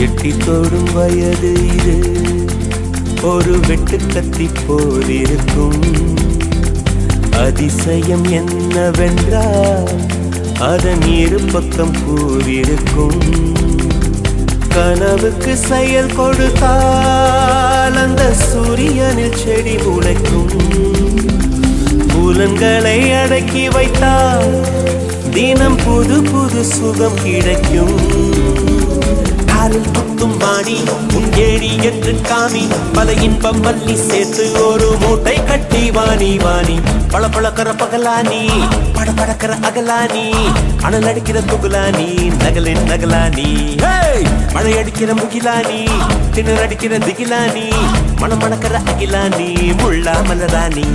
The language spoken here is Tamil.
எட்டி தொடும் வயது இது ஒரு வெட்டுக்கத்தி போலிருக்கும். அதிசயம் என்னவென்றால் அதன் இரு பக்கம் கூறியிருக்கும். கனவுக்கு செயல் கொடுத்தால் அந்த சூரியனில் செடி முளைக்கும். புலன்களை அடக்கி வைத்தால் தினம் புது புது சுகம் கிடைக்கும். காலில் குத்தும் வாணி உன் ஏடி என்று காமி, பல இன்பம் மல்லி சேர்த்து ஒரு மூட்டை கட்டி வாணி வாணி. பழ பழக்கிற பகலானி, பட படக்கிற அகலானி, அனல் அடிக்கிற துகுலானி, நகலின் நகலானி. மழை அடிக்கிற முகிலானி, திணற அடிக்கிற திகிலானி, மணமணக்கிற அகிலானி, முள்ளா மலரானி.